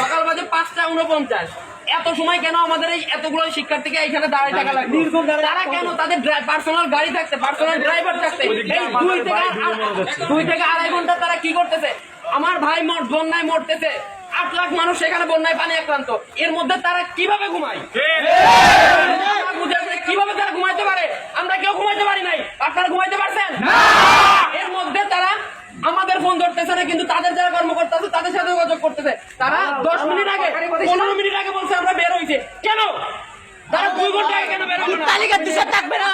সকাল বাজে 5টা 49। এত সময় কেন আমাদের এই এতগুলো শিক্ষার্থীকে এখানে দাঁড়িয়ে থাকা লাগবে? তারা কেন তাদের পার্সোনাল গাড়ি থাকতে, পার্সোনাল ড্রাইভার থাকতে এই 2 থেকে 2.5 ঘন্টা তারা কি করতেছে? আমার ভাই বন্যায় মরতেছে, 8 লাখ মানুষ সেখানে বন্যায় পানি আক্রান্ত। এর মধ্যে তারা কিভাবে ঘুমায়? কিভাবে তারা ঘুমাইতে পারে? আমরা কেউ ঘুমাইতে পারি নাই, আপনারা ঘুমাইতে পারছেন? এর মধ্যে তারা আমাদের ফোন ধরতেছে না, কিন্তু তাদের যারা কর্মকর্তা আছে তাদের সাথে যোগাযোগ করতেছে। তারা 10 মিনিট আগে 15 মিনিট আগে বলছে আমরা বের হইছে। কেন তারা 2 ঘন্টা আগে কেন বের হবে না? তালিকা দূষণ থাকবে না?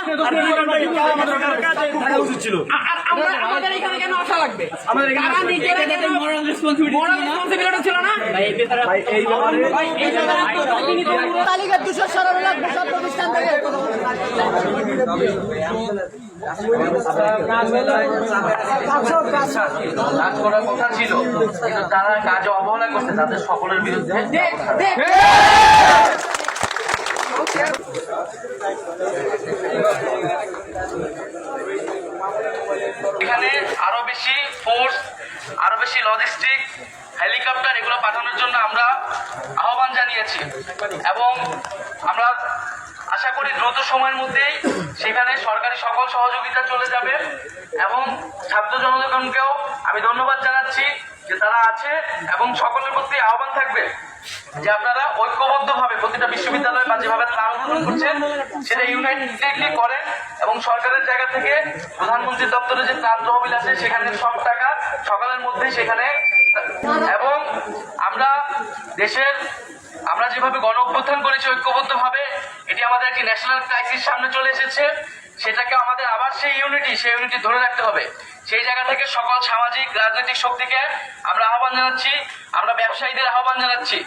আমরা আমাদের এখানে কেন আসা লাগবে? তারা নিজেরা কেন মোরাল রেসপন্সিবিলিটি ছিল না? তালিকা দূষণ সরানো লাগবে সব প্রতিষ্ঠান থেকে। কাজ করার কথা ছিল, কিন্তু তারা কাজে অবহেলা করছে, তাদের সকলের বিরুদ্ধে এখানে আরো বেশি ফোর্স, আরো বেশি লজিস্টিক, হেলিকপ্টার এগুলো পাঠানোর জন্য আমরা আহ্বান জানিয়েছি এবং আমরা আশা করি দ্রুত সময়ের মধ্যেই সেখানে সরকারি সকল সহযোগিতা চলে যাবে। এবং ছাত্র জনগণকেও আমি ধন্যবাদ জানাচ্ছি যে তারা আছে এবং সকলের প্রতি আহ্বান থাকবে যে আপনারা ঐক্যবদ্ধভাবে প্রতিটা বিশ্ববিদ্যালয় বা যেভাবে ত্রাণ গ্রহণ করছেন সেটা ইউনাইটেডলি করেন এবং সরকারের জায়গা থেকে প্রধানমন্ত্রী দপ্তরে যে ত্রাণ তহবিল আছে সেখানে সব টাকা সকালের মধ্যে সেখানে। এবং আমরা যেভাবে গণ অভ্যুত্থান করেছি ঐক্যবদ্ধভাবে, এটি আমাদের একটি ন্যাশনাল ক্রাইসিস সামনে চলে এসেছে, সেটাকে আমাদের আবার সেই ইউনিটি ধরে রাখতে হবে। সেই জায়গা থেকে সকল সামাজিক রাজনৈতিক শক্তিকে আমরা আহ্বান জানাচ্ছি, আমরা ব্যবসায়ীদের আহ্বান জানাচ্ছি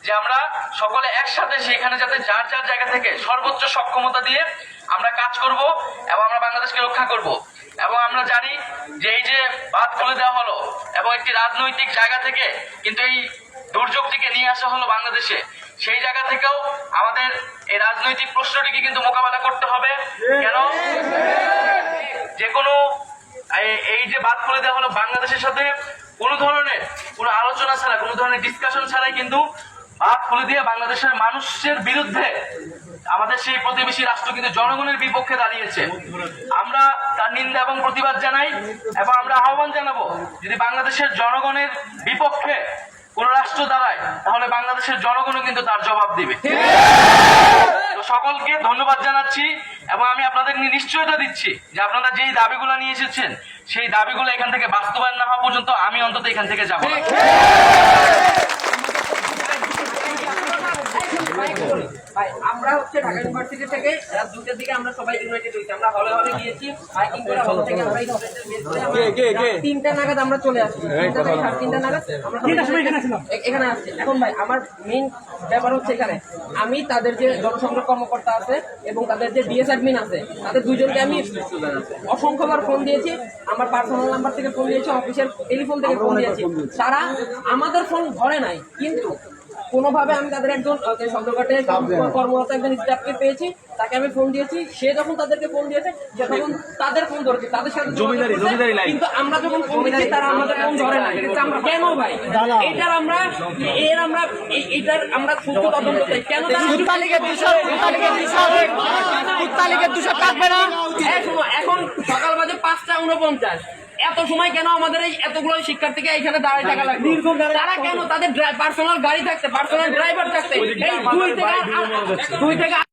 যে আমরা সকলে একসাথে সেখানে যাতে যার যার জায়গা থেকে সর্বোচ্চ সক্ষমতা দিয়ে আমরা কাজ করব এবং আমরা বাংলাদেশকে রক্ষা করব। এবং আমরা জানি যে এই যে বাঁধ খুলে দেওয়া হলো এবং একটি রাজনৈতিক জায়গা থেকে কিন্তু এই দুর্যোগটিকে নিয়ে আসা হলো বাংলাদেশে, সেই জায়গা থেকেও আমাদের এই রাজনৈতিক প্রশ্নটিকে কিন্তু মোকাবেলা করতে হবে। কেন যে কোনো এই যে বাদ করে দেওয়া হলো বাংলাদেশের সাথে কোনো ধরনের কোনো আলোচনা ছাড়া, কোনো ধরনের ডিসকাশন ছাড়াই কিন্তু বাদ খুলে দিয়ে বাংলাদেশের মানুষের বিরুদ্ধে আমাদের সেই প্রতিবেশী রাষ্ট্র কিন্তু জনগণের বিপক্ষে দাঁড়িয়েছে। আমরা তার নিন্দা এবং প্রতিবাদ জানাই এবং আমরা আহ্বান জানাবো যদি বাংলাদেশের জনগণের বিপক্ষে কোন রাষ্ট্র দাঁড়ায় তাহলে বাংলাদেশের জনগণও কিন্তু তার জবাব দিবে। তো সকলকে ধন্যবাদ জানাচ্ছি এবং আমি আপনাদের নিশ্চয়তা দিচ্ছি যে আপনারা যেই দাবিগুলো নিয়ে এসেছেন সেই দাবিগুলো এখান থেকে বাস্তবায়ন না হওয়া পর্যন্ত আমি অন্তত এখান থেকে যাব না। ভাই আমরা হচ্ছে ঢাকা ইউনিভার্সিটি থেকে রাত 2টার দিকে আমরা সবাই ইউনাইটেড হয়েছি। আমরা হলে গিয়েছি, বাইকিং করে হল থেকে আমরা 3টা নাগাদ আমরা চলে আসছি। 3টা থেকে 3:30 নাগাদ আমরা এখানে আসছি। এখন ভাই আমার মেইন ব্যাপার হচ্ছে এখানে আমি তাদের যে জনসংযোগ কর্মকর্তা আছে এবং তাদের যে ডিএস অ্যাডমিন আছে তাদের দুইজনকে আমি অসংখ্যবার ফোন দিয়েছি। আমার পার্সোনাল নাম্বার থেকে ফোন দিয়েছি, অফিসের টেলিফোন থেকে ফোন দিয়েছি, তারা আমাদের ফোন ধরে নাই। কিন্তু কোনোভাবে আমি তাদের একজন সদরঘাটে কর্মরত একজন স্টাফকে পেয়েছি, তাকে আমি ফোন দিয়েছি। সে যখন তাদেরকে ফোন দিয়েছে সে তখন তাদের ফোন ধরেছে, তাদের সাথে কিন্তু আমরা যখন ফোন দিচ্ছি তারা আমাদের ফোন ধরে না। কেন ভাই? এটার আমরা সুস্থ তদন্ত চাই। কেন এখন সকাল বাজে 5টা 49। এত সময় কেন আমাদের এই এতগুলো শিক্ষার্থীকে এখানে দাঁড়িয়ে থাকা লাগবে? তারা কেন তাদের পার্সোনাল গাড়ি থাকতে, পার্সোনাল ড্রাইভার থাকতে এই 2 থেকে